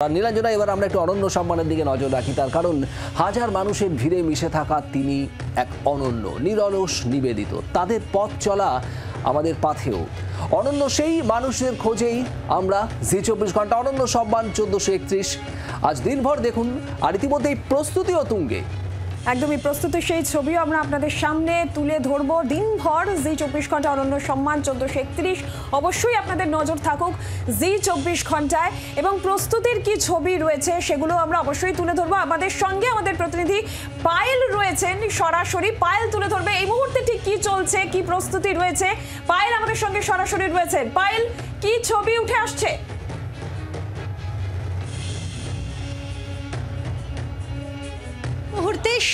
নীলাঞ্জনা, এবার আমরা একটু অনন্য সম্মানের দিকে নজর রাখি। তার কারণ হাজার মানুষের ভিড়ে মিশে থাকা তিনি এক অনন্য, নিরলস, নিবেদিত। তাদের পথ চলা আমাদের পাথেও অনন্য। সেই মানুষের খোঁজেই আমরা জি 24 ঘন্টা অনন্য সম্মান 1431 আজ দিনভর দেখুন। আর ইতিমধ্যেই প্রস্তুতিও তুঙ্গে। একদমই প্রস্তুতি, সেই ছবিও আমরা আপনাদের সামনে তুলে ধরবো। দিনভর জি 24 ঘন্টা অনন্য সম্মান 1431 অবশ্যই আপনাদের নজর থাকুক জি 24 ঘন্টায়। এবং প্রস্তুতির কি ছবি রয়েছে সেগুলো আমরা অবশ্যই তুলে ধরবো। আমাদের সঙ্গে আমাদের প্রতিনিধি পায়েল রয়েছেন, সরাসরি পায়েল তুলে ধরবে এই মুহূর্তে ঠিক কি চলছে, কি প্রস্তুতি রয়েছে। পায়েল আমাদের সঙ্গে সরাসরি রয়েছে। পায়েল, কি ছবি উঠে আসছে?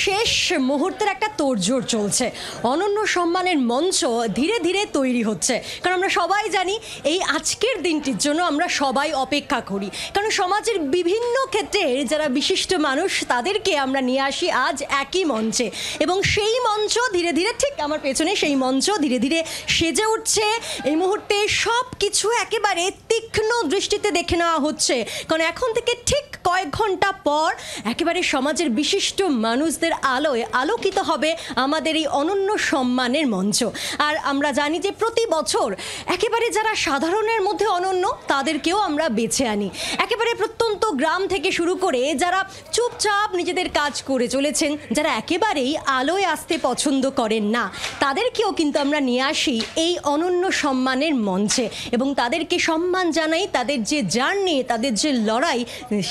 শেষ মুহূর্তের একটা তোড়জোড় চলছে। অনন্য সম্মানের মঞ্চ ধীরে ধীরে তৈরি হচ্ছে, কারণ আমরা সবাই জানি এই আজকের দিনটির জন্য আমরা সবাই অপেক্ষা করি। কারণ সমাজের বিভিন্ন ক্ষেত্রের যারা বিশিষ্ট মানুষ তাদেরকে আমরা নিয়ে আসি আজ একই মঞ্চে, এবং সেই মঞ্চ ধীরে ধীরে, ঠিক আমার পেছনে সেই মঞ্চ ধীরে ধীরে সেজে উঠছে। এই মুহূর্তে সব কিছু একেবারে তীক্ষ্ণ দৃষ্টিতে দেখে নেওয়া হচ্ছে, কারণ এখন থেকে ঠিক কয়েক ঘন্টা পর একেবারে সমাজের বিশিষ্ট মানুষদের আলোয় আলোকিত হবে আমাদের এই অনন্য সম্মানের মঞ্চ। আর আমরা জানি যে প্রতি বছর একেবারে যারা সাধারণের মধ্যে অনন্য তাদেরকেও আমরা বেছে আনি। একেবারে প্রত্যন্ত গ্রাম থেকে শুরু করে যারা চুপচাপ নিজেদের কাজ করে চলেছেন, যারা একেবারেই আলোয় আসতে পছন্দ করেন না, তাদেরকেও কিন্তু আমরা নিয়ে আসি এই অনন্য সম্মানের মঞ্চে, এবং তাদেরকে সম্মান জানাই। তাদের যে জার্নি, তাদের যে লড়াই,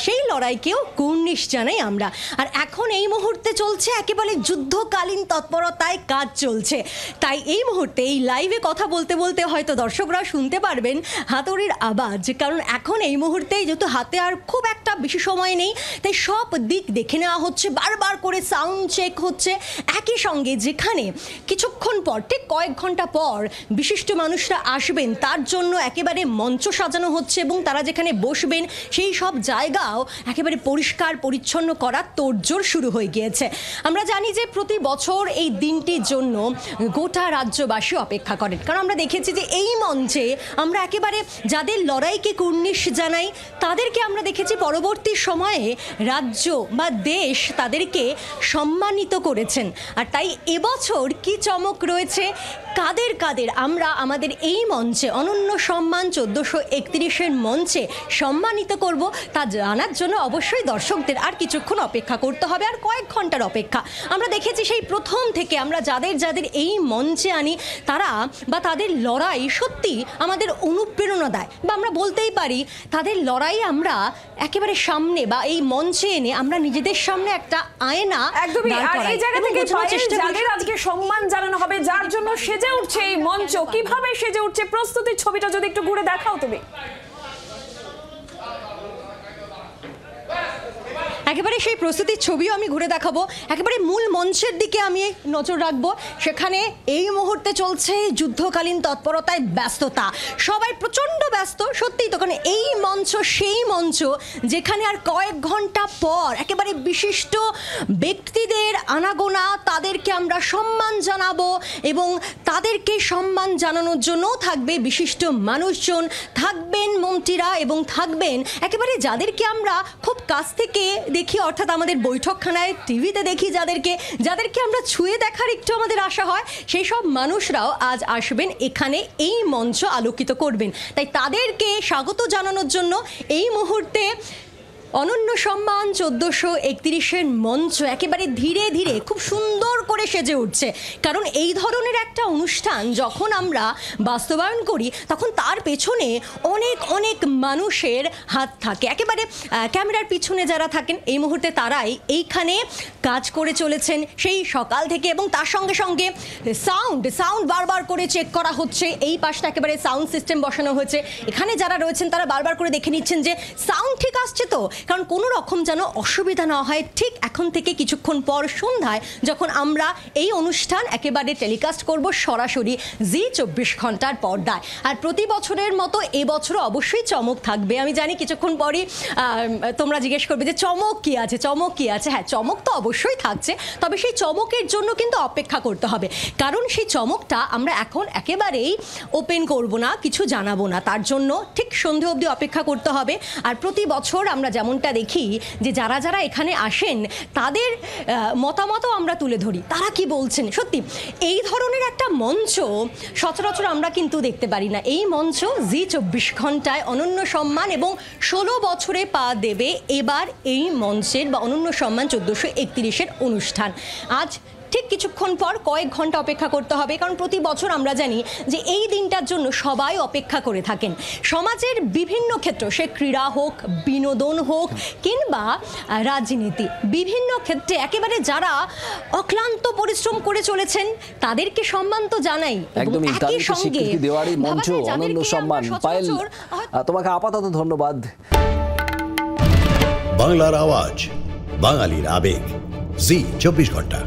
সেই লড়াইকেও কুর্নিশ জানাই আমরা। আর এখন এই মুহূর্তে চলছে একেবারে যুদ্ধকালীন তৎপরতায় কাজ চলছে। তাই এই মুহূর্তে এই লাইভে কথা বলতে বলতে হয়তো দর্শকরা শুনতে পারবেন হাতুড়ির আওয়াজ, কারণ এখন এই মুহূর্তে যেহেতু হাতে আর খুব একটা বেশি সময় নেই, তাই সব দিক দেখে নেওয়া হচ্ছে, বারবার করে সাউন্ড চেক হচ্ছে। একই সঙ্গে যেখানে কিছুক্ষণ পর, ঠিক কয়েক ঘন্টা পর বিশিষ্ট মানুষরা আসবেন, তার জন্য একেবারে মঞ্চ সাজানো হচ্ছে, এবং তারা যেখানে বসবেন সেই সব জায়গাও একেবারে পরিষ্কার পরিচ্ছন্ন করার তোড়জোড় শুরু হয়ে গিয়েছে। আমরা জানি যে প্রতি বছর এই দিনটির জন্য গোটা রাজ্যবাসী অপেক্ষা করেন, কারণ আমরা দেখেছি যে এই মঞ্চে আমরা একেবারে যাদের লড়াইকে কুর্নিশ জানাই তাদেরকে আমরা দেখেছি পরবর্তী সময়ে রাজ্য বা দেশ তাদেরকে সম্মানিত করেছেন। আর তাই এবছর কি চমক রয়েছে, কাদের কাদের আমরা আমাদের এই মঞ্চে অনন্য সম্মান 1431 মঞ্চে সম্মানিত করব, তা জানার জন্য অবশ্যই দর্শকদের আর কিছুক্ষণ অপেক্ষা করতে হবে, আর কয়েক ঘন্টার অপেক্ষা। আমরা দেখেছি সেই প্রথম থেকে আমরা যাদের যাদের এই মঞ্চে আনি তারা বা তাদের লড়াই সত্যি আমাদের অনুপ্রেরণা দেয়, বা আমরা বলতেই পারি তাদের লড়াই আমরা একেবারে সামনে বা এই মঞ্চে এনে আমরা নিজেদের সামনে একটা আয়না। একদমই। আর এই জায়গা থেকে যাদের আজকে সম্মান জানানো হবে, যার জন্য সেজে উঠছে এই মঞ্চ, কিভাবে সেজে উঠছে প্রস্তুতির ছবিটা যদি একটু ঘুরে দেখাও তুমি। একেবারে সেই প্রস্তুতির ছবিও আমি ঘুরে দেখাবো। একেবারে মূল মঞ্চের দিকে আমি নজর রাখবো, সেখানে এই মুহূর্তে চলছে যুদ্ধকালীন তৎপরতায় ব্যস্ততা, সবাই প্রচণ্ড ব্যস্ত সত্যিই তো, কারণ এই মঞ্চ সেই মঞ্চ যেখানে আর কয়েক ঘন্টা পর একেবারে বিশিষ্ট ব্যক্তিদের আনাগোনা, তাদেরকে আমরা সম্মান জানাবো, এবং তাদেরকে সম্মান জানানোর জন্যও থাকবে বিশিষ্ট মানুষজন, থাকবেন মন্ত্রীরা, এবং থাকবেন একেবারে যাদেরকে আমরা খুব কাছ থেকে দেখি, অর্থাৎ আমাদের বৈঠকখানায় টিভিতে দেখি, যাদেরকে আমরা ছুঁয়ে দেখার একটু আমাদের আশা হয়, সেই সব মানুষরাও আজ আসবেন এখানে, এই মঞ্চ আলোকিত করবেন। তাই তাদেরকে স্বাগত জানানোর জন্য এই মুহূর্তে অনন্য সম্মান 1431 মঞ্চ একেবারে ধীরে ধীরে খুব সুন্দর করে সেজে উঠছে। কারণ এই ধরনের একটা অনুষ্ঠান যখন আমরা বাস্তবায়ন করি, তখন তার পেছনে অনেক অনেক মানুষের হাত থাকে। একেবারে ক্যামেরার পিছনে যারা থাকেন এই মুহূর্তে তারাই এইখানে কাজ করে চলেছেন সেই সকাল থেকে, এবং তার সঙ্গে সঙ্গে সাউন্ড বারবার করে চেক করা হচ্ছে। এই পাশটা একেবারে সাউন্ড সিস্টেম বসানো হয়েছে, এখানে যারা রয়েছেন তারা বারবার করে দেখে নিচ্ছেন যে সাউন্ড ঠিক আসছে তো, কারণ কোনো রকম যেন অসুবিধা না হয় ঠিক এখন থেকে কিছুক্ষণ পর সন্ধ্যায় যখন আমরা এই অনুষ্ঠান একেবারে টেলিকাস্ট করব সরাসরি জি 24 ঘন্টার পর্দায়। আর প্রতি বছরের মতো এবছরও অবশ্যই চমক থাকবে। আমি জানি কিছুক্ষণ পরই তোমরা জিজ্ঞেস করবে যে চমক কি আছে, চমক কি আছে। হ্যাঁ, চমক তো অবশ্যই থাকছে, তবে সেই চমকের জন্য কিন্তু অপেক্ষা করতে হবে, কারণ সেই চমকটা আমরা এখন একেবারেই ওপেন করব না, কিছু জানাবো না। তার জন্য ঠিক সন্ধে অবধি অপেক্ষা করতে হবে। আর প্রতি বছর আমরা যেমনটা দেখি যে যারা যারা এখানে আসেন তাদের মতামতও আমরা তুলে ধরি, তারা কি বলছেন। সত্যি এই ধরনের একটা মঞ্চ সচরাচর আমরা কিন্তু দেখতে পারি না। এই মঞ্চ জি 24 ঘন্টায় অনন্য সম্মান এবং 16 বছরে পা দেবে এবার এই মঞ্চের বা অনন্য সম্মান 1431-এর অনুষ্ঠান। আজ ঠিক কিছুক্ষণ পর কয়েক ঘন্টা অপেক্ষা করতে হবে, কারণ প্রতি বছর আমরা জানি যে এই দিনটার জন্য সবাই অপেক্ষা করে থাকেন। সমাজের বিভিন্ন ক্ষেত্র, সে ক্রীড়া হোক, বিনোদন হোক কিংবা রাজনীতি, বিভিন্ন ক্ষেত্রে একেবারে যারা অক্লান্ত পরিশ্রম করে চলেছেন তাদেরকে সম্মান তো জানাই। একদমই, তাদেরকে স্বীকৃতি দেওয়ারই মঞ্চ অনন্য সম্মান। পায়েল, তোমাকে আপাতত ধন্যবাদ। বাংলার আওয়াজ, বাঙালির আবেগ, জি 24 ঘন্টা।